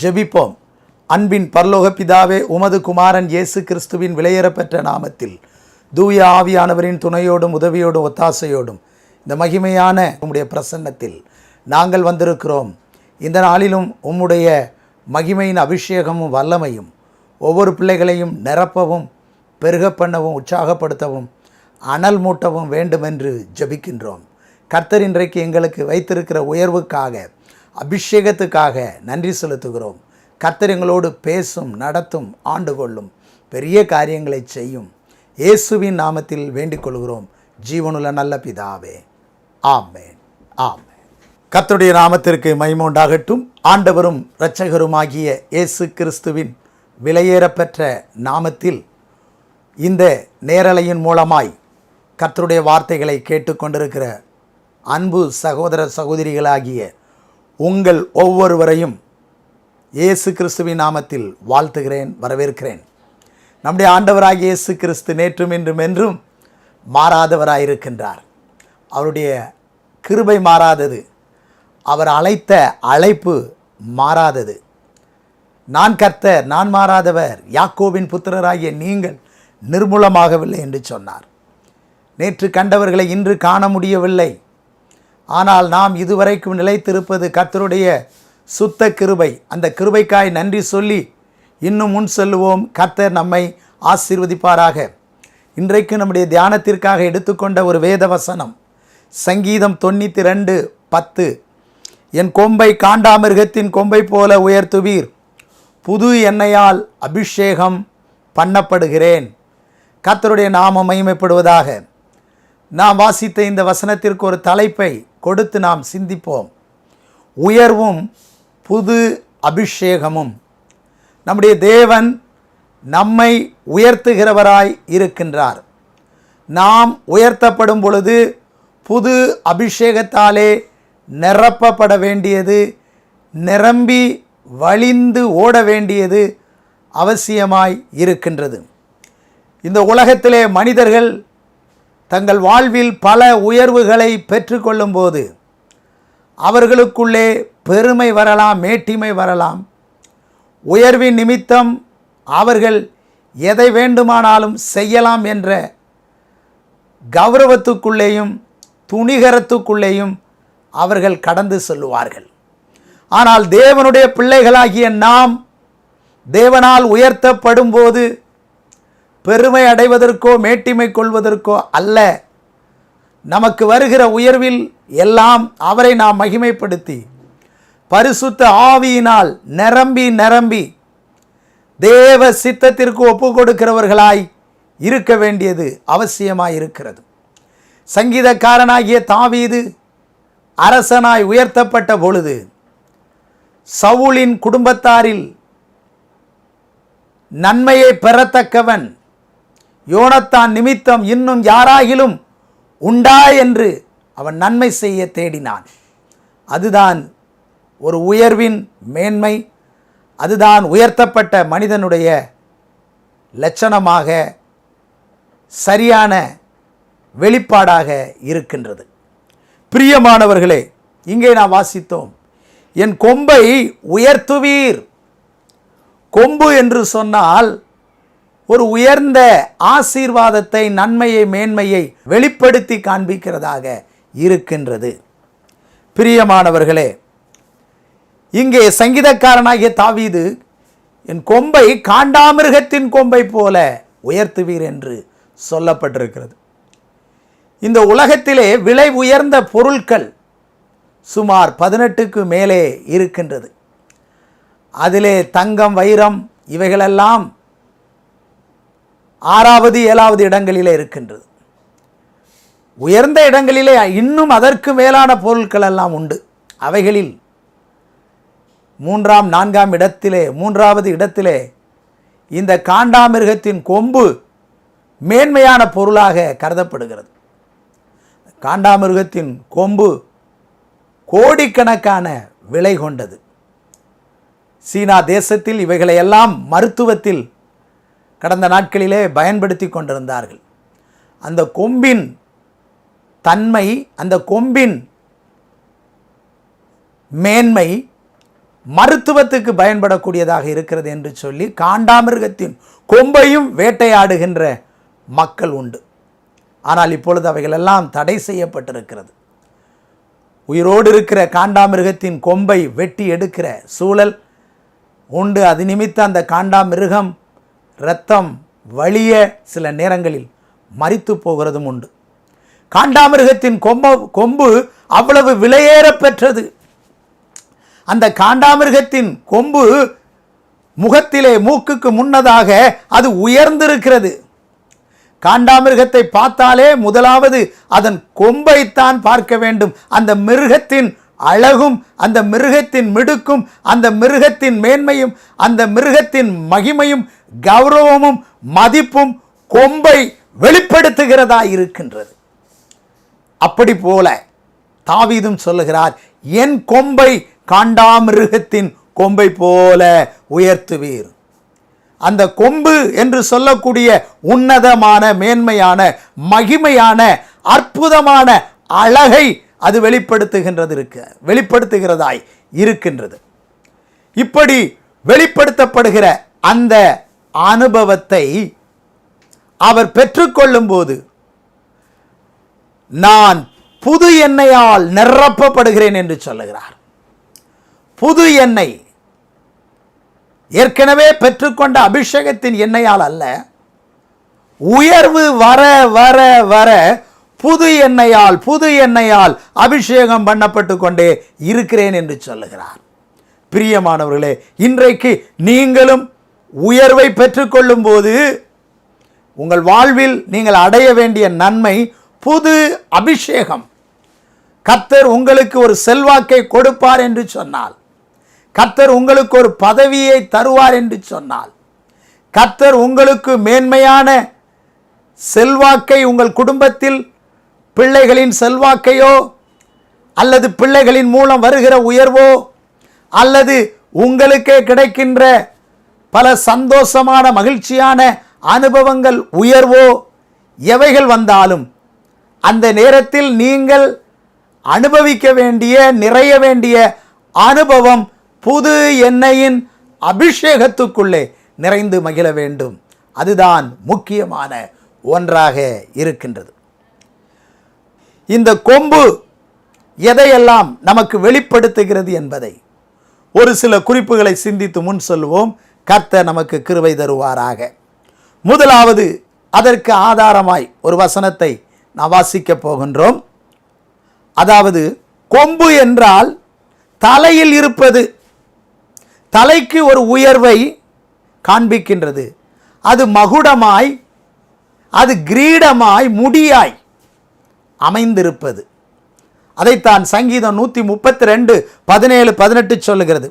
ஜெபிப்போம். அன்பின் பரலோக பிதாவே, உமது குமாரன் இயேசு கிறிஸ்துவின் விலையேறப்பெற்ற நாமத்தில் தூய ஆவியானவரின் துணையோடும் உதவியோடும் ஒத்தாசையோடும் இந்த மகிமையான உம்முடைய பிரசன்னத்தில் நாங்கள் வந்திருக்கிறோம். இந்த நாளிலும் உம்முடைய மகிமையின் அபிஷேகமும் வல்லமையும் ஒவ்வொரு பிள்ளைகளையும் நிரப்பவும், பெருக பண்ணவும், உற்சாகப்படுத்தவும், அனல் மூட்டவும் வேண்டுமென்று ஜெபிக்கின்றோம். கர்த்தர் இன்றைக்கு எங்களுக்கு வைத்திருக்கிற உயர்வுக்காக, அபிஷேகத்துக்காக நன்றி செலுத்துகிறோம். கர்த்தர் எங்களோடு பேசும், நடத்தும், ஆண்டு கொள்ளும், பெரிய காரியங்களை செய்யும். இயேசுவின் நாமத்தில் வேண்டிக் கொள்கிறோம் ஜீவனுள்ள நல்ல பிதாவே, ஆமென், ஆமென். கர்த்தருடைய நாமத்திற்கு மகிமை உண்டாகட்டும். ஆண்டவரும் இரட்சகருமாகிய இயேசு கிறிஸ்துவின் விலையேறப்பெற்ற நாமத்தில் இந்த நேரலையின் மூலமாய் கர்த்தருடைய வார்த்தைகளை கேட்டுக்கொண்டிருக்கிற அன்பு சகோதர சகோதரிகளாகிய உங்கள் ஒவ்வொருவரையும் இயேசு கிறிஸ்துவின் நாமத்தில் வாழ்த்துகிறேன், வரவேற்கிறேன். நம்முடைய ஆண்டவராகிய இயேசு கிறிஸ்து நேற்றும் இன்றும் என்றும் மாறாதவராயிருக்கின்றார். அவருடைய கிருபை மாறாதது, அவர் அழைத்த அழைப்பு மாறாதது. நான் கர்த்தர், நான் மாறாதவர், யாக்கோபின் புத்திரராகிய நீங்கள் நிர்மூலமாகவில்லை என்று சொன்னார். நேற்று கண்டவர்களை இன்று காண முடியவில்லை. ஆனால் நாம் இதுவரைக்கும் நிலைத்திருப்பது கர்த்தருடைய சுத்த கிருபை. அந்த கிருபைக்காய் நன்றி சொல்லி இன்னும் முன் செல்லுவோம். கர்த்தர் நம்மை ஆசீர்வதிப்பாராக. இன்றைக்கு நம்முடைய தியானத்திற்காக எடுத்துக்கொண்ட ஒரு வேத வசனம் சங்கீதம் 92:10. என் கொம்பை காண்டாமிருகத்தின் கொம்பை போல உயர்த்துவீர், புது எண்ணெயால் அபிஷேகம் பண்ணப்படுகிறேன். கர்த்தருடைய நாமம் மகிமைப்படுவதாக. நாம் வாசித்த இந்த வசனத்திற்கு ஒரு தலைப்பை கொடுத்து நாம் சிந்திப்போம். உயர்வும் புது அபிஷேகமும். நம்முடைய தேவன் நம்மை உயர்த்துகிறவராய் இருக்கின்றார். நாம் உயர்த்தப்படும் பொழுது புது அபிஷேகத்தாலே நிரப்பப்பட வேண்டியது, நிரம்பி வழிந்து ஓட வேண்டியது அவசியமாய் இருக்கின்றது. இந்த உலகத்திலே மனிதர்கள் தங்கள் வாழ்வில் பல உயர்வுகளை பெற்றுக்கொள்ளும் போது அவர்களுக்குள்ளே பெருமை வரலாம், மேட்டிமை வரலாம். உயர்வின் நிமித்தம் அவர்கள் எதை வேண்டுமானாலும் செய்யலாம் என்ற கௌரவத்துக்குள்ளேயும் துணிகரத்துக்குள்ளேயும் அவர்கள் கடந்து செல்லுவார்கள். ஆனால் தேவனுடைய பிள்ளைகளாகிய நாம் தேவனால் உயர்த்தப்படும் போது பெருமை அடைவதற்கோ மேட்டிமை கொள்வதற்கோ அல்ல. நமக்கு வருகிற உயர்வில் எல்லாம் அவரை நாம் மகிமைப்படுத்தி பரிசுத்த ஆவியினால் நிரம்பி நிரம்பி தேவ சித்தத்திற்கு ஒப்பு கொடுக்கிறவர்களாய் இருக்க வேண்டியது அவசியமாய் இருக்கிறது. சங்கீதக்காரனாகிய தாவீது அரசனாய் உயர்த்தப்பட்ட பொழுது சவுலின் குடும்பத்தாரில் நன்மையை பெறத்தக்கவன் யோனத்தான் நிமித்தம் இன்னும் யாராகிலும் உண்டா என்று அவன் நன்மை செய்ய தேடினான். அதுதான் ஒரு உயர்வின் மேன்மை. அதுதான் உயர்த்தப்பட்ட மனிதனுடைய லட்சணமாக, சரியான வெளிப்பாடாக இருக்கின்றது. பிரியமானவர்களே, இங்கே நாம் வாசித்தோம், என் கொம்பை உயர்த்துவீர். கொம்பு என்று சொன்னால் ஒரு உயர்ந்த ஆசீர்வாதத்தை, நன்மையை, மேன்மையை வெளிப்படுத்தி காண்பிக்கிறதாக இருக்கின்றது. பிரியமானவர்களே, இங்கே சங்கீதக்காரனாகிய தாவீது என் கொம்பை காண்டாமிருகத்தின் கொம்பை போல உயர்த்துவீர் என்று சொல்லப்பட்டிருக்கிறது. இந்த உலகத்திலே விலை உயர்ந்த பொருட்கள் சுமார் 18க்கு மேலே இருக்கின்றது. அதிலே தங்கம், வைரம் இவைகளெல்லாம் 6வது 7வது இடங்களிலே இருக்கின்றது. உயர்ந்த இடங்களிலே இன்னும் அதற்கு மேலான பொருட்கள் எல்லாம் உண்டு. அவைகளில் 3ஆம் 4ஆம் இடத்திலே, 3வது இடத்திலே இந்த காண்டாமிருகத்தின் கொம்பு மேன்மையான பொருளாக கருதப்படுகிறது. காண்டாமிருகத்தின் கொம்பு கோடிக்கணக்கான விலை கொண்டது. சீனா தேசத்தில் இவைகளை எல்லாம் மருத்துவத்தில் கடந்த நாட்களிலே பயன்படுத்தி கொண்டிருந்தார்கள். அந்த கொம்பின் தன்மை, அந்த கொம்பின் மேன்மை மருத்துவத்துக்கு பயன்படக்கூடியதாக இருக்கிறது என்று சொல்லி காண்டாமிருகத்தின் கொம்பையும் வேட்டையாடுகின்ற மக்கள் உண்டு. ஆனால் இப்பொழுது அவைகளெல்லாம் தடை செய்யப்பட்டிருக்கிறது. உயிரோடு இருக்கிற காண்டாமிருகத்தின் கொம்பை வெட்டி எடுக்கிற சூழல் உண்டு. அது நிமித்தம் அந்த காண்டாமிருகம் இரத்தம் வலிய சில நேரங்களில் மரித்து போகிறதும் உண்டு. காண்டாமிருகத்தின் கொம்பு அவ்வளவு விலையேற பெற்றது. அந்த காண்டாமிருகத்தின் கொம்பு முகத்திலே மூக்குக்கு முன்னதாக அது உயர்ந்திருக்கிறது. காண்டாமிருகத்தை பார்த்தாலே முதலாவது அதன் கொம்பைத்தான் பார்க்க வேண்டும். அந்த மிருகத்தின் அழகும், அந்த மிருகத்தின் மிடுக்கும், அந்த மிருகத்தின் மேன்மையும், அந்த மிருகத்தின் மகிமையும், கௌரவமும், மதிப்பும் கொம்பை வெளிப்படுத்துகிறதா இருக்கின்றது. அப்படி போல தாவீதும் சொல்லுகிறார், என் கொம்பை காண்டாமிருகத்தின் கொம்பை போல உயர்த்துவீர். அந்த கொம்பு என்று சொல்லக்கூடிய உன்னதமான, மேன்மையான, மகிமையான, அற்புதமான அழகை அது வெளிப்படுத்துகிறதாய் இருக்கின்றது. இப்படி வெளிப்படுத்தப்படுகிற அந்த அனுபவத்தை அவர் பெற்றுக்கொள்ளும் போது, நான் புது எண்ணெயால் நிரப்பப்படுகிறேன் என்று சொல்லுகிறார். புது எண்ணெய், ஏற்கனவே பெற்றுக்கொண்ட அபிஷேகத்தின் எண்ணெயால் அல்ல, உயர்வு வர வர வர புது எண்ணெயால் அபிஷேகம் பண்ணப்பட்டு கொண்டே இருக்கிறேன் என்று சொல்லுகிறார். பிரியமானவர்களே, இன்றைக்கு நீங்களும் உயர்வை பெற்றுக்கொள்ளும் போது உங்கள் வாழ்வில் நீங்கள் அடைய வேண்டிய நன்மை புது அபிஷேகம். கர்த்தர் உங்களுக்கு ஒரு செல்வாக்கை கொடுப்பார் என்று சொன்னால், கர்த்தர் உங்களுக்கு ஒரு பதவியை தருவார் என்று சொன்னால், கர்த்தர் உங்களுக்கு மேன்மையான செல்வாக்கை உங்கள் குடும்பத்தில் பிள்ளைகளின் செல்வாக்கையோ அல்லது பிள்ளைகளின் மூலம் வருகிற உயர்வோ அல்லது உங்களுக்கே கிடைக்கின்ற பல சந்தோஷமான மகிழ்ச்சியான அனுபவங்கள் உயர்வோ எவைகள் வந்தாலும் அந்த நேரத்தில் நீங்கள் அனுபவிக்க வேண்டிய, நிறைய வேண்டிய அனுபவம் புது எண்ணெயின் அபிஷேகத்துக்குள்ளே நிறைந்து மகிழ வேண்டும். அதுதான் முக்கியமான ஒன்றாக இருக்கின்றது. இந்த கொம்பு எதையெல்லாம் நமக்கு வெளிப்படுத்துகிறது என்பதை ஒரு சில குறிப்புகளை சிந்தித்து முன் சொல்வோம். கர்த்தர் நமக்கு கிருபை தருவாராக. முதலாவது, அதற்கு ஆதாரமாய் ஒரு வசனத்தை நாம் வாசிக்கப் போகின்றோம். அதாவது, கொம்பு என்றால் தலையில் இருப்பது, தலைக்கு ஒரு உயர்வை காண்பிக்கின்றது. அது மகுடமாய், அது கிரீடமாய், முடியாய் அமைந்திருப்பது. அதைத்தான் சங்கீதம் 132 17 18 சொல்லுகிறது.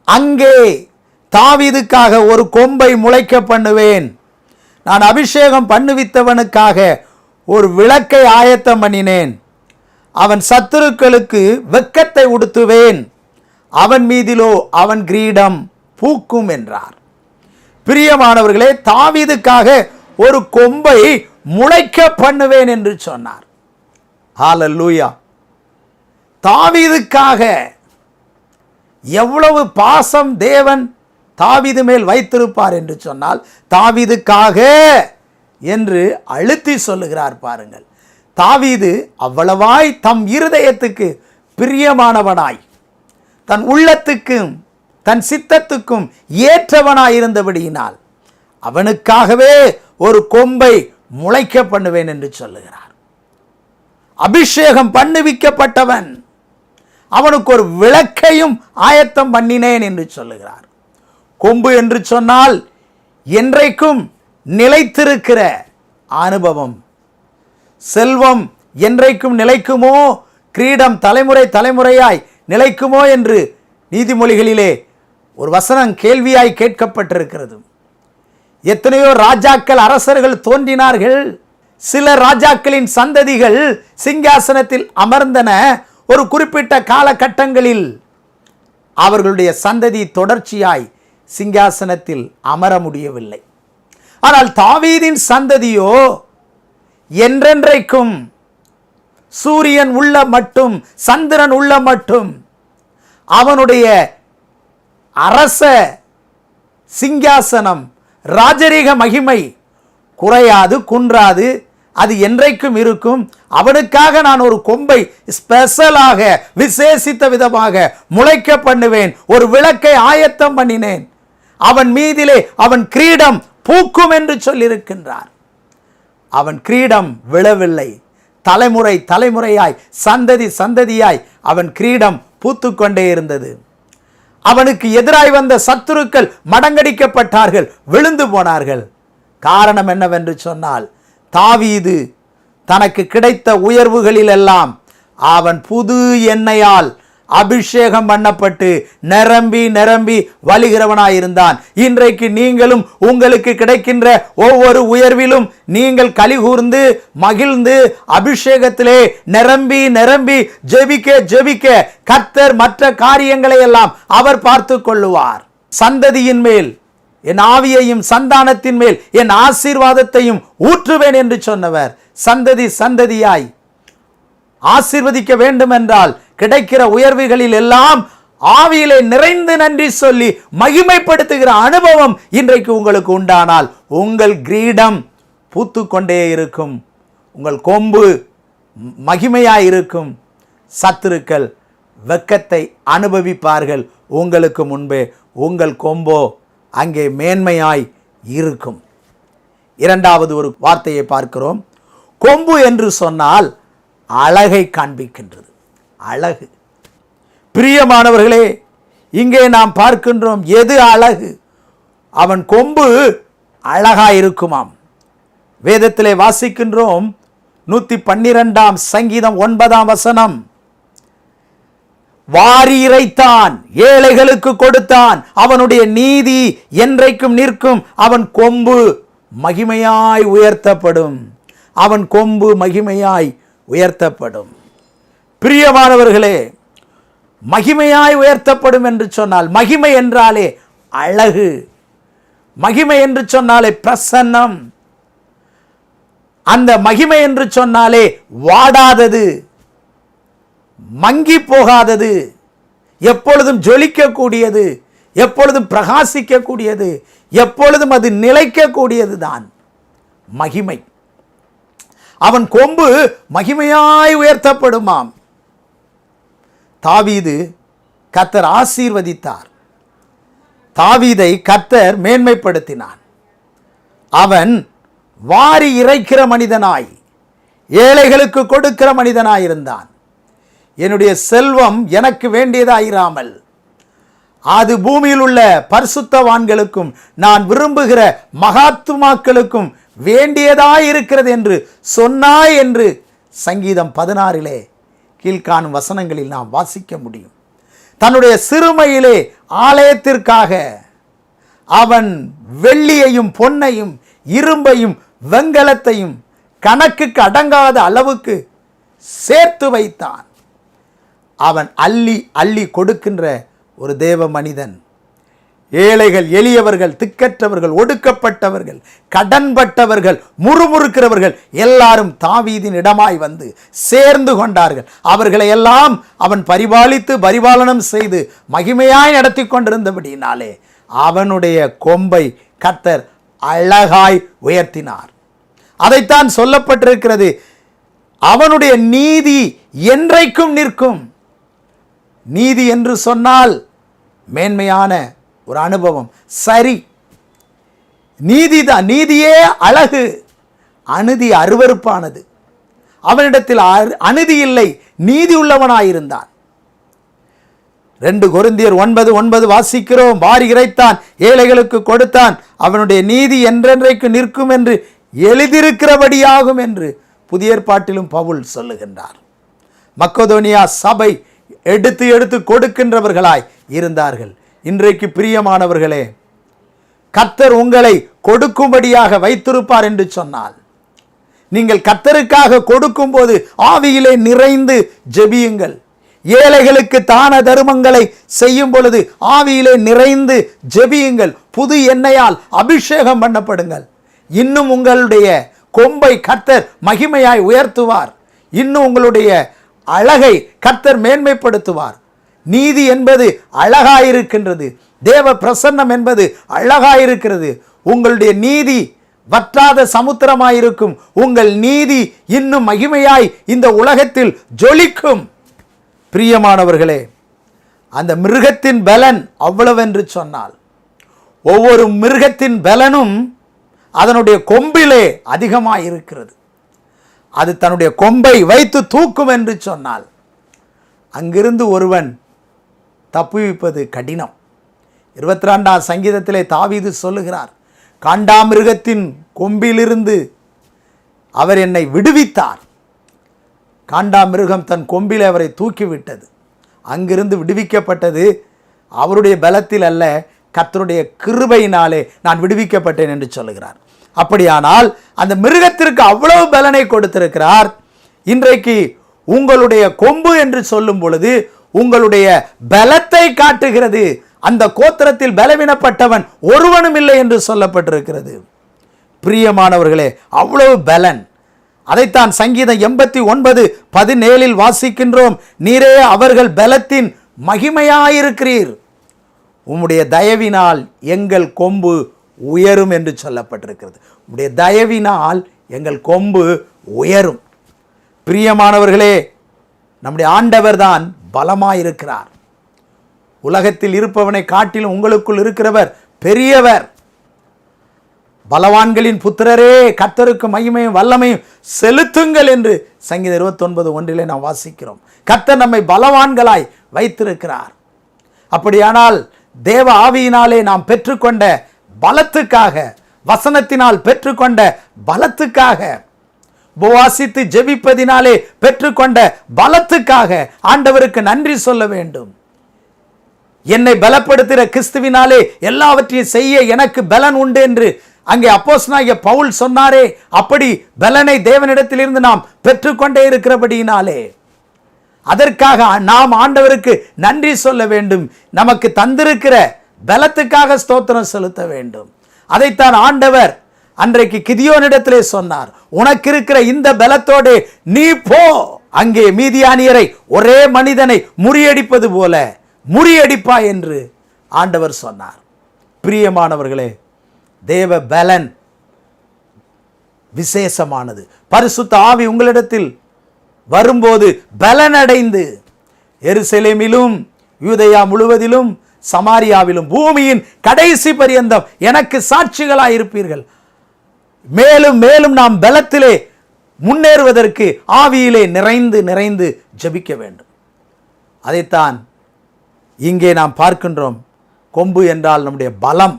அங்கே தாவீதுக்காக ஒரு கொம்பை முளைக்க பண்ணுவேன், நான் அபிஷேகம் பண்ணுவித்தவனுக்காக ஒரு விளக்கை ஆயத்தம் பண்ணினேன், அவன் சத்துருக்களுக்கு வெட்கத்தை உடுத்துவேன், அவன் மீதிலோ அவன் கிரீடம் பூக்கும் என்றார். பிரியமானவர்களே, தாவீதுக்காக ஒரு கொம்பை முளைக்க பண்ணுவேன் என்று சொன்னார். ஹல்லேலூயா. தாவீதுக்காக எவ்வளவு பாசம் தேவன் தாவீது மேல் வைத்திருப்பார் என்று சொன்னால், தாவீதுக்காக என்று அழுத்தி சொல்லுகிறார் பாருங்கள். தாவீது அவ்வளவாய் தம் இருதயத்துக்கு பிரியமானவனாய், தன் உள்ளத்துக்கும் தன் சித்தத்துக்கும் ஏற்றவனாய் இருந்தபடியினால் அவனுக்காகவே ஒரு கொம்பை முளைக்க பண்ணுவேன் என்று சொல்லுகிறார். அபிஷேகம் பண்ணுவிக்கப்பட்டவன், அவனுக்கு ஒரு விளக்கையும் ஆயத்தம் பண்ணினேன் என்று சொல்லுகிறார். கொம்பு என்று சொன்னால் என்றைக்கும் நிலைத்திருக்கிற அனுபவம். செல்வம் என்றைக்கும் நிலைக்குமோ, கிரீடம் தலைமுறை தலைமுறையாய் நிலைக்குமோ என்று நீதிமொழிகளிலே ஒரு வசனம் கேள்வியாய் கேட்கப்பட்டிருக்கிறது. எத்தனையோ ராஜாக்கள், அரசர்கள் தோன்றினார்கள். சில ராஜாக்களின் சந்ததிகள் சிங்காசனத்தில் அமர்ந்தன. ஒரு குறிப்பிட்ட காலகட்டங்களில் அவர்களுடைய சந்ததி தொடர்ச்சியாய் சிங்காசனத்தில் அமர முடியவில்லை. ஆனால் தாவீதின் சந்ததியோ என்றென்றைக்கும், சூரியன் உள்ள மட்டும், சந்திரன் உள்ள மட்டும் அவனுடைய அரச சிங்காசனம், ராஜரீக மகிமை குறையாது, குன்றாது, அது என்றைக்கும் இருக்கும். அவனுக்காக நான் ஒரு கொம்பை ஸ்பெஷலாக விசேஷித்த விதமாக முளைக்க பண்ணுவேன், ஒரு விளக்கை ஆயத்தம் பண்ணினேன், அவன் மீதிலே அவன் கிரீடம் பூக்கும் என்று சொல்லியிருக்கின்றார். அவன் கிரீடம் விழவில்லை, தலைமுறை தலைமுறையாய், சந்ததி சந்ததியாய் அவன் கிரீடம் பூத்துக்கொண்டே இருந்தது. அவனுக்கு எதிராய் வந்த சத்துருக்கள் மடங்கடிக்கப்பட்டார்கள், விழுந்து போனார்கள். காரணம் என்னவென்று சொன்னால், தாவீது தனக்கு கிடைத்த உயர்வுகளில் எல்லாம் அவன் புது எண்ணெயால் அபிஷேகம் பண்ணப்பட்டு நிரம்பி நிரம்பி வழிகிறவனாயிருந்தான். இன்றைக்கு நீங்களும் உங்களுக்கு கிடைக்கின்ற ஒவ்வொரு உயர்விலும் நீங்கள் கலிகூர்ந்து மகிழ்ந்து அபிஷேகத்திலே நிரம்பி நிரம்பி ஜெபிக்க ஜெபிக்க கர்த்தர் மற்ற காரியங்களை எல்லாம் அவர் பார்த்து கொள்ளுவார். சந்ததியின் மேல் என் ஆவியையும் சந்தானத்தின் மேல் என் ஆசீர்வாதத்தையும் ஊற்றுவேன் என்று சொன்னவர் சந்ததி சந்ததியாய் ஆசீர்வதிக்க வேண்டும் என்றால் கிடைக்கிற உயர்வுகளில் எல்லாம் ஆவியிலே நிறைந்து நன்றி சொல்லி மகிமைப்படுத்துகிற அனுபவம் இன்றைக்கு உங்களுக்கு உண்டானால் உங்கள் கிரீடம் பூத்துக்கொண்டே இருக்கும், உங்கள் கொம்பு மகிமையாய் இருக்கும். சத்துருக்கள் வெட்கத்தை அனுபவிப்பார்கள், உங்களுக்கு முன்பே உங்கள் கொம்போ அங்கே மேன்மையாய் இருக்கும். இரண்டாவது ஒரு வார்த்தையை பார்க்கிறோம். கொம்பு என்று சொன்னால் அழகை காண்பிக்கின்றது. அழகு. பிரியமானவர்களே, இங்கே நாம் பார்க்கின்றோம் எது அழகு? அவன் கொம்பு அழகாய் இருக்குமாம். வேதத்திலே வாசிக்கின்றோம் 112 சங்கீதம் 9 வாரி இறைத்தான், ஏழைகளுக்கு கொடுத்தான், அவனுடைய நீதி என்றைக்கும் நிற்கும், அவன் கொம்பு மகிமையாய் உயர்த்தப்படும், அவன் கொம்பு மகிமையாய் உயர்த்தப்படும். பிரியமானவர்களே, மகிமையாய் உயர்த்தப்படும் என்று சொன்னால், மகிமை என்றாலே அழகு, மகிமை என்று சொன்னாலே பிரசன்னம், அந்த மகிமை என்று சொன்னாலே வாடாதது, மங்கி போகாதது, எப்பொழுதும் ஜொலிக்கக்கூடியது, எப்பொழுதும் பிரகாசிக்கக்கூடியது, எப்பொழுதும் அது நிலைக்கக்கூடியது தான் மகிமை. அவன் கொம்பு மகிமையாய் உயர்த்தப்படுமாம். தாவீது கர்த்தர் ஆசீர்வதித்தார், தாவீதை கர்த்தர் மேன்மைப்படுத்தினான். அவன் வாரி இறைக்கிற மனிதனாய், ஏழைகளுக்கு கொடுக்கிற மனிதனாய் இருந்தான். என்னுடைய செல்வம் எனக்கு வேண்டியதாயிராமல் அது பூமியில் உள்ள பரிசுத்தவான்களுக்கும் நான் விரும்புகிற மகாத்துமாக்களுக்கும் வேண்டியதாயிருக்கிறது என்று சொன்னாய் என்று சங்கீதம் 16 கீழ்காணும் வசனங்களில் நாம் வாசிக்க முடியும். தன்னுடைய சிறுமையிலே ஆலயத்திற்காக அவன் வெள்ளியையும் பொன்னையும் இரும்பையும் வெண்கலத்தையும் கணக்குக்கு அடங்காத அளவுக்கு சேர்த்து வைத்தான். அவன் அள்ளி அள்ளி கொடுக்கின்ற ஒரு தேவ மனிதன். ஏழைகள், எளியவர்கள், திக்கற்றவர்கள், ஒடுக்கப்பட்டவர்கள், கடன்பட்டவர்கள், முறுமுறுக்கிறவர்கள் எல்லாரும் தாவீதின் இடமாய் வந்து சேர்ந்து கொண்டார்கள். அவர்களை எல்லாம் அவன் பரிபாலித்து பரிபாலனம் செய்து மகிமையாய் நடத்தி கொண்டிருந்தபடியினாலே அவனுடைய கொம்பை கர்த்தர் அழகாய் உயர்த்தினார். அதைத்தான் சொல்லப்பட்டிருக்கிறது, அவனுடைய நீதி என்றைக்கும் நிற்கும். நீதி என்று சொன்னால் மேன்மையான ஒரு அனுபவம். சரி, நீதிதான், நீதியே அழகு. அநீதி அருவருப்பானது. அவனிடத்தில் அநீதி இல்லை, நீதி உள்ளவனாயிருந்தான். 2 கொரிந்தியர் 9:9 வாசிக்கிறோம். வாரி இறைத்தான், ஏழைகளுக்கு கொடுத்தான், அவனுடைய நீதி என்றென்றைக்கு நிற்கும் என்று எழுதியிருக்கிறபடியாகும் என்று புதிய ஏற்பாட்டிலும் பவுல் சொல்லுகின்றார். மக்கதோனியா சபை எடுத்து எடுத்து கொடுக்கின்றவர்களாய் இருந்தார்கள். இன்றைக்கு பிரியமானவர்களே, கர்த்தர் உங்களை கொடுக்கும்படியாக வைத்திருப்பார் என்று சொன்னால், நீங்கள் கர்த்தருக்காக கொடுக்கும் போது ஆவியிலே நிறைந்து ஜெபியுங்கள். ஏழைகளுக்கு தான தர்மங்களை செய்யும் பொழுது ஆவியிலே நிறைந்து ஜெபியுங்கள். புது எண்ணெயால் அபிஷேகம் பண்ணப்படுங்கள். இன்னும் உங்களுடைய கொம்பை கர்த்தர் மகிமையாய் உயர்த்துவார். இன்னும் உங்களுடைய அழகை கர்த்தர் மேன்மைப்படுத்துவார். நீதி என்பது அழகாயிருக்கின்றது. தேவ பிரசன்னம் என்பது அழகாயிருக்கிறது. உங்களுடைய நீதி வற்றாத சமுத்திரமாயிருக்கும். உங்கள் நீதி இன்னும் மகிமையாய் இந்த உலகத்தில் ஜொலிக்கும். பிரியமானவர்களே, அந்த மிருகத்தின் பலன் அவ்வளவென்று சொன்னால், ஒவ்வொரு மிருகத்தின் பலனும் அதனுடைய கொம்பிலே அதிகமாக இருக்கிறது. அது தன்னுடைய கொம்பை வைத்து தூக்கும் என்று சொன்னால் அங்கிருந்து ஒருவன் தப்புவிப்பது கடினம். 22ஆம் சங்கீதத்திலே தாவீது சொல்லுகிறார், காண்டாமிருகத்தின் கொம்பிலிருந்து அவர் என்னை விடுவித்தார். காண்டாமிருகம் தன் கொம்பில் அவரை தூக்கிவிட்டது. அங்கிருந்து விடுவிக்கப்பட்டது அவருடைய பலத்தில் அல்ல, கர்த்தருடைய கிருபையினாலே நான் விடுவிக்கப்பட்டேன் என்று சொல்லுகிறார். அப்படியானால் அந்த மிருகத்திற்கு அவ்வளவு பலனை கொடுத்திருக்கிறார். இன்றைக்கு உங்களுடைய கொம்பு என்று சொல்லும் பொழுது உங்களுடைய பலத்தை காட்டுகிறது. அந்த கோத்திரத்தில் பலவீனப்பட்டவன் ஒருவனும் இல்லை என்று சொல்லப்பட்டிருக்கிறது. பிரியமானவர்களே, அவ்வளவு பலன். அதைத்தான் சங்கீதம் 89:17 வாசிக்கின்றோம். நீரே அவர்கள் பலத்தின் மகிமையாயிருக்கிறீர், உம்முடைய தயவினால் எங்கள் கொம்பு உயரும் என்று சொல்லப்பட்டிருக்கிறது. உம்முடைய தயவினால் எங்கள் கொம்பு உயரும். பிரியமானவர்களே, நம்முடைய ஆண்டவர் தான் பலமாயிருக்கிறார். உலகத்தில் இருப்பவனை காட்டிலும் உங்களுக்குள் இருக்கிறவர் பெரியவர். பலவான்களின் புத்திரரே, கர்த்தருக்கு மகிமையும் வல்லமையும் செலுத்துங்கள் என்று சங்கீதம் 29:1 நாம் வாசிக்கிறோம். கர்த்தர் நம்மை பலவான்களாய் வைத்திருக்கிறார். அப்படியானால் தேவ ஆவியினாலே நாம் பெற்றுக்கொண்ட பலத்துக்காக, வசனத்தினால் பெற்றுக்கொண்ட பலத்துக்காக, உபவாசித்து ஜெபிப்பதினாலே பெற்றுக்கொண்ட பலத்துக்காக ஆண்டவருக்கு நன்றி சொல்ல வேண்டும். என்னை பலப்படுத்துகிற கிறிஸ்துவினாலே எல்லாவற்றையும் செய்ய எனக்கு பலன் உண்டு என்று அங்கே அப்போஸ்தலனாகிய பவுல் சொன்னாரே, அப்படி பலனை தேவனிடத்திலிருந்து நாம் பெற்றுக்கொண்டே இருக்கிறபடியினாலே அதற்காக நாம் ஆண்டவருக்கு நன்றி சொல்ல வேண்டும். நமக்கு தந்திருக்கிற பலத்துக்காக ஸ்தோத்திரம் செலுத்த வேண்டும். அதைத்தான் ஆண்டவர் அன்றைக்கு கிதியோனிடத்திலே சொன்னார், உனக்கு இருக்கிற இந்த பலத்தோடு நீ போ, அங்கே மீதியானியரை ஒரே மனிதனை முறியடிப்பது போல முறியடிப்பாய் என்று ஆண்டவர் சொன்னார். பிரியமானவர்களே, தேவ பலன் விசேஷமானது. பரிசுத்த ஆவி உங்களிடத்தில் வரும்போது பலனடைந்து எருசலேமிலும் யூதேயா முழுவதிலும் சமாரியாவிலும் பூமியின் கடைசி பரியந்தம் எனக்கு சாட்சிகளாய் இருப்பீர்கள். மேலும் மேலும் நாம் பலத்திலே முன்னேறுவதற்கு ஆவியிலே நிறைந்து நிறைந்து ஜெபிக்க வேண்டும். அதைத்தான் இங்கே நாம் பார்க்கின்றோம். கொம்பு என்றால் நம்முடைய பலம்.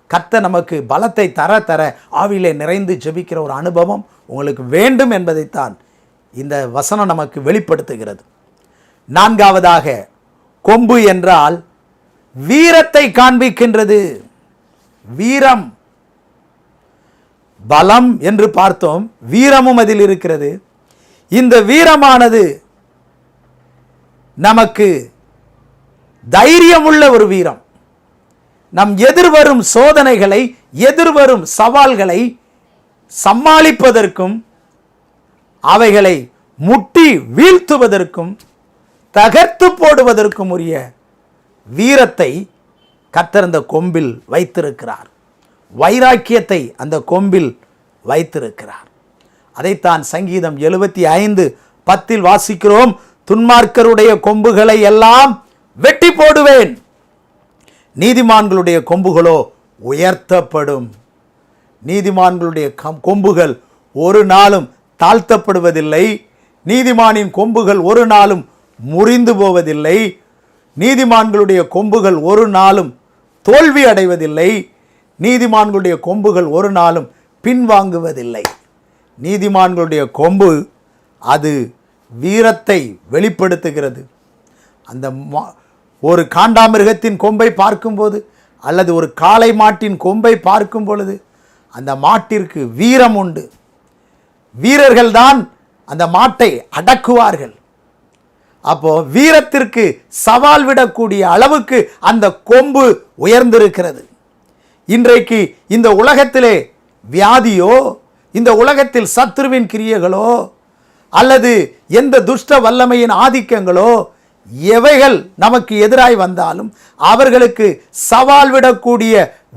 கர்த்தர் நமக்கு பலத்தை தர தர ஆவியிலே நிறைந்து ஜெபிக்கிற ஒரு அனுபவம் உங்களுக்கு வேண்டும் என்பதைத்தான் இந்த வசனம் நமக்கு வெளிப்படுத்துகிறது. 4வதாக, கொம்பு என்றால் வீரத்தை காண்பிக்கின்றது. வீரம், பலம் என்று பார்த்தோம், வீரமும் அதில் இருக்கிறது. இந்த வீரமானது நமக்கு தைரியமுள்ள ஒரு வீரம். நம் எதிர்வரும் சோதனைகளை, எதிர்வரும் சவால்களை சமாளிப்பதற்கும் அவைகளை முட்டி வீழ்த்துவதற்கும் தகர்த்து போடுவதற்கும் உரிய வீரத்தை கர்த்தர் அந்த கொம்பில் வைத்திருக்கிறார். வைராக்கியத்தை அந்த கொம்பில் வைத்திருக்கிறார். அதைத்தான் சங்கீதம் 75:10 வாசிக்கிறோம், துன்மார்க்கருடைய கொம்புகளை எல்லாம் வெட்டி போடுவேன், நீதிமான்களுடைய கொம்புகளோ உயர்த்தப்படும். நீதிமான்களுடைய கொம்புகள் ஒரு நாளும் தாழ்த்தப்படுவதில்லை. நீதிமானின் கொம்புகள் ஒரு நாளும் முறிந்து போவதில்லை. நீதிமான்களுடைய கொம்புகள் ஒரு நாளும் தோல்வி அடைவதில்லை. நீதிமான்களுடைய கொம்புகள் ஒரு நாளும் பின்வாங்குவதில்லை. நீதிமான்களுடைய கொம்பு அது வீரத்தை வெளிப்படுத்துகிறது. அந்த ஒரு காண்டாமிருகத்தின் கொம்பை பார்க்கும்போது அல்லது ஒரு காளை மாட்டின் கொம்பை பார்க்கும் பொழுது அந்த மாட்டிற்கு வீரம் உண்டு. வீரர்கள் தான் அந்த மாட்டை அடக்குவார்கள். அப்போ வீரத்திற்கு சவால் விடக்கூடிய அளவுக்கு அந்த கொம்பு உயர்ந்திருக்கிறது. இன்றைக்கு இந்த உலகத்திலே வியாதியோ, இந்த உலகத்தில் சத்துருவின் கிரியைகளோ அல்லது எந்த துஷ்ட வல்லமையின் ஆதிக்கங்களோ எவைகள் நமக்கு எதிராய் வந்தாலும் அவர்களுக்கு சவால் விடக்கூடிய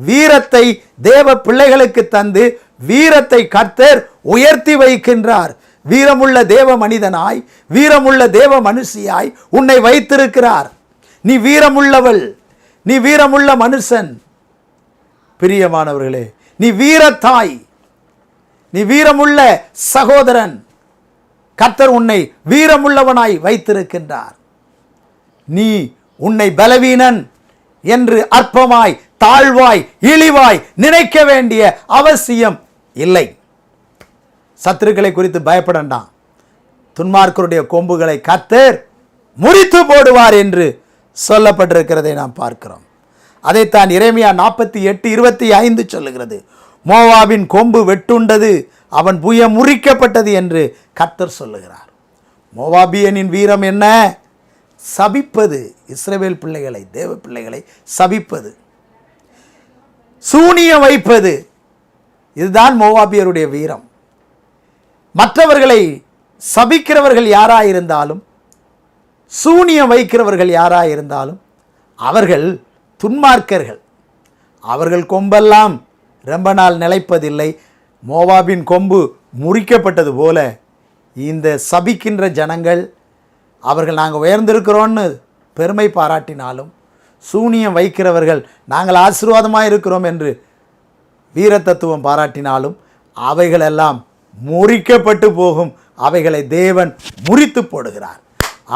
வீரத்தை தேவ பிள்ளைகளுக்கு தந்து வீரத்தை கர்த்தர் உயர்த்தி வைக்கின்றார். வீரமுள்ள தேவ மனிதனாய், வீரமுள்ள தேவ மனுஷியாய் உன்னை வைத்திருக்கிறார். நீ வீரமுள்ளவள், நீ வீரமுள்ள மனுஷன். பிரியமானவர்களே, நீ வீரத்தாய், நீ வீரமுள்ள சகோதரன். கர்த்தர் உன்னை வீரமுள்ளவனாய் வைத்திருக்கின்றார். நீ உன்னை பலவீனன் என்று அற்பமாய், தாழ்வாய், இழிவாய் நினைக்க வேண்டிய அவசியம் இல்லை. சத்துருக்களை குறித்து பயப்படண்டாம். துன்மார்க்கருடைய கொம்புகளை கர்த்தர் முறித்து போடுவார் என்று சொல்லப்பட்டிருக்கிறதை நாம் பார்க்கிறோம். அதைத்தான் எரேமியா 48:25 சொல்லுகிறது. மோவாபின் கொம்பு வெட்டுண்டது, அவன் புயம் முறிக்கப்பட்டது என்று கர்த்தர் சொல்லுகிறார். மோவாபியனின் வீரம் என்ன? சபிப்பது. இஸ்ரவேல் பிள்ளைகளை, தேவ பிள்ளைகளை சபிப்பது, சூனியம் வைப்பது. இதுதான் மோவாபியருடைய வீரம். மற்றவர்களை சபிக்கிறவர்கள் யாராயிருந்தாலும், சூனியம் வைக்கிறவர்கள் யாராயிருந்தாலும் அவர்கள் துன்மார்க்கர்கள். அவர்கள் கொம்பெல்லாம் ரொம்ப நாள் நிலைப்பதில்லை. மோவாபின் கொம்பு முறிக்கப்பட்டது போல இந்த சபிக்கின்ற ஜனங்கள், அவர்கள் நாங்கள் உயர்ந்திருக்கிறோன்னு பெருமை பாராட்டினாலும், சூனியம் வைக்கிறவர்கள் நாங்கள் ஆசீர்வாதமாக இருக்கிறோம் என்று வீரத்தத்துவம் பாராட்டினாலும் அவைகளெல்லாம் முறிக்கப்பட்டு போகும். அவைகளை தேவன் முறித்து போடுகிறார்.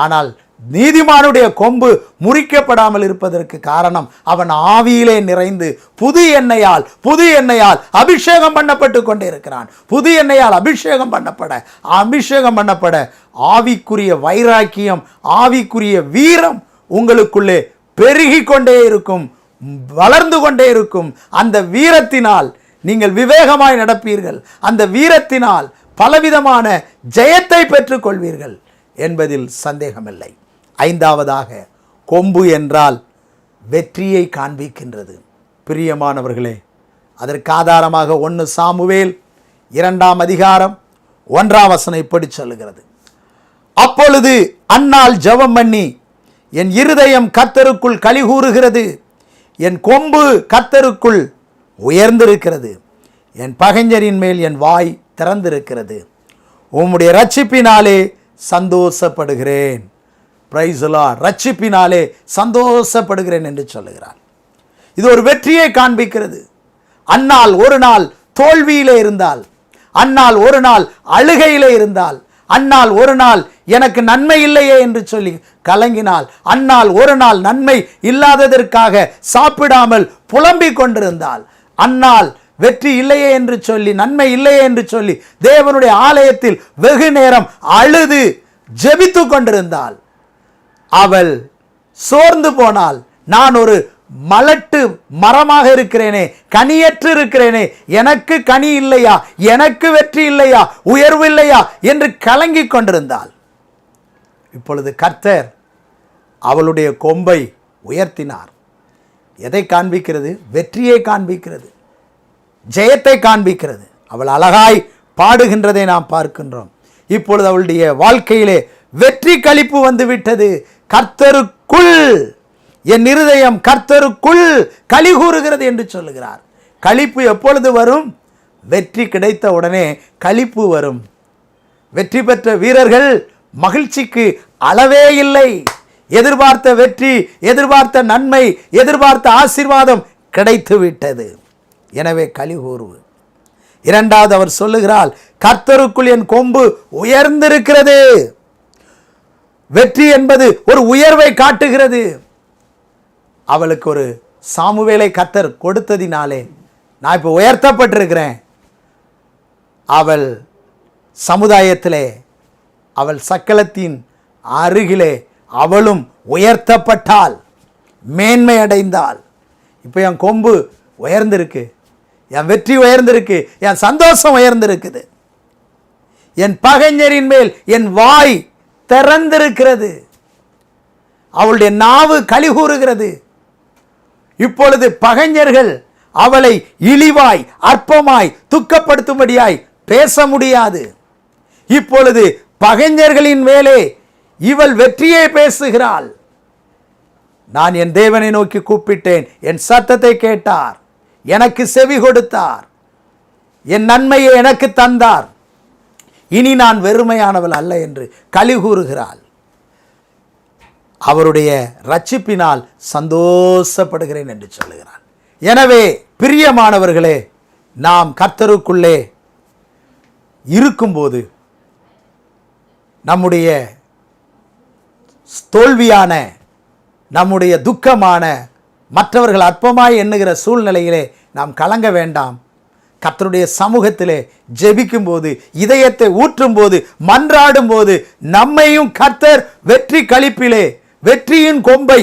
ஆனால் நீதிமானுடைய கொம்பு முறிக்கப்படாமல் இருப்பதற்கு காரணம் அவன் ஆவியிலே நிறைந்து புது எண்ணெயால் அபிஷேகம் பண்ணப்பட்டு கொண்டே இருக்கிறான். புது எண்ணெயால் அபிஷேகம் பண்ணப்பட ஆவிக்குரிய வைராக்கியம், ஆவிக்குரிய வீரம் உங்களுக்குள்ளே பெருகி கொண்டே இருக்கும், வளர்ந்து கொண்டே இருக்கும். அந்த வீரத்தினால் நீங்கள் விவேகமாய் நடப்பீர்கள். அந்த வீரத்தினால் பலவிதமான ஜெயத்தை பெற்றுக் கொள்வீர்கள் என்பதில் சந்தேகமில்லை. ஐந்தாவதாக, கொம்பு என்றால் வெற்றியை காண்பிக்கின்றது. பிரியமானவர்களே, அதற்கு ஆதாரமாக 1 சாமுவேல் 2:1 இப்படி சொல்லுகிறது. அப்பொழுது அன்னாள் ஜெபம் பண்ணி, என் இருதயம் கர்த்தருக்குள் களிகூறுகிறது, என் கொம்பு கர்த்தருக்குள் உயர்ந்திருக்கிறது, என் பகைஞரின் மேல் என் வாய் திறந்திருக்கிறது, உம்முடைய ரட்சிப்பினாலே சந்தோஷப்படுகிறேன். Praise the Lord. ரட்சிப்பினாலே சந்தோஷப்படுகிறேன் என்று சொல்லுகிறார். இது ஒரு வெற்றியை காண்பிக்கிறது. அன்னாள் ஒரு நாள் தோல்வியிலே இருந்தால், அன்னாள் ஒரு நாள் அழுகையிலே இருந்தால், அன்னாள் ஒரு நாள் எனக்கு நன்மை இல்லையே என்று சொல்லி கலங்கினால், அன்னாள் ஒரு நாள் நன்மை இல்லாததற்காக சாப்பிடாமல் புலம்பிக் கொண்டிருந்தால், அன்னாள் வெற்றி இல்லையே என்று சொல்லி, நன்மை இல்லையே என்று சொல்லி தேவனுடைய ஆலயத்தில் வெகு நேரம் அழுது ஜெபித்து கொண்டிருந்தால், அவள் சோர்ந்து போனால், நான் ஒரு மலட்டு மரமாக இருக்கிறேனே, கனியற்று இருக்கிறேனே, எனக்கு கனி இல்லையா, எனக்கு வெற்றி இல்லையா, உயர்வு இல்லையா என்று கலங்கிக் கொண்டிருந்தாள். இப்பொழுது கர்த்தர் அவளுடைய கொம்பை உயர்த்தினார். எதை காண்பிக்கிறது? வெற்றியை காண்பிக்கிறது, ஜெயத்தை காண்பிக்கிறது. அவள் அழகாய் பாடுகின்றதை நாம் பார்க்கின்றோம். இப்பொழுது அவளுடைய வாழ்க்கையிலே வெற்றி களிப்பு வந்து விட்டது. கர்த்தருக்குள் என் இருதயம் கர்த்தருக்குள் களி கூறுகிறது என்று சொல்லுகிறார். களிப்பு எப்பொழுது வரும்? வெற்றி கிடைத்த உடனே களிப்பு வரும். வெற்றி பெற்ற வீரர்கள் மகிழ்ச்சிக்கு அளவே இல்லை. எதிர்பார்த்த வெற்றி, எதிர்பார்த்த நன்மை, எதிர்பார்த்த ஆசீர்வாதம் கிடைத்து விட்டது. எனவே களி கூறுவு. இரண்டாவது அவர் சொல்லுகிறாள், கர்த்தருக்குள் என் கொம்பு உயர்ந்திருக்கிறது. வெற்றி என்பது ஒரு உயர்வை காட்டுகிறது. அவளுக்கு ஒரு சாமுவேலை கர்த்தர் கொடுத்ததினாலே நான் இப்போ உயர்த்தப்பட்டிருக்கிறேன். அவள் சமுதாயத்திலே, அவள் சக்கலத்தின் அருகிலே அவளும் உயர்த்தப்பட்டாள், மேன்மை அடைந்தாள். இப்போ என் கொம்பு உயர்ந்திருக்கு, என் வெற்றி உயர்ந்திருக்கு, என் சந்தோஷம் உயர்ந்திருக்குது, என் பகைஞரின் மேல் என் வாய் திறந்திருக்கிறது, அவளுடைய நாவு களி கூறுகிறது. இப்பொழுது பகைஞர்கள் அவளை இழிவாய், அற்பமாய், துக்கப்படுத்தும்படியாய் பேச முடியாது. இப்பொழுது பகைஞர்களின் மேலே இவள் வெற்றியை பேசுகிறாள். நான் என் தேவனை நோக்கி கூப்பிட்டேன், என் சத்தத்தை கேட்டார், எனக்கு செவி கொடுத்தார், என் நன்மையை எனக்கு தந்தார், இனி நான் வெறுமையானவள் அல்ல என்று களி கூறுகிறாள். அவருடைய ரட்சிப்பினால் சந்தோஷப்படுகிறேன் என்று சொல்லுகிறான். எனவே பிரியமானவர்களே, நாம் கர்த்தருக்குள்ளே இருக்கும்போது நம்முடைய தோல்வியான, நம்முடைய துக்கமான, மற்றவர்கள் அற்பமாய் எண்ணுகிற சூழ்நிலையிலே நாம் கலங்க வேண்டாம். கர்த்தருடைய சமூகத்திலே ஜெபிக்கும் போது, இதயத்தை ஊற்றும் போது, மன்றாடும் போது நம்மையும் கர்த்தர் வெற்றி களிப்பிலே வெற்றியின் கொம்பை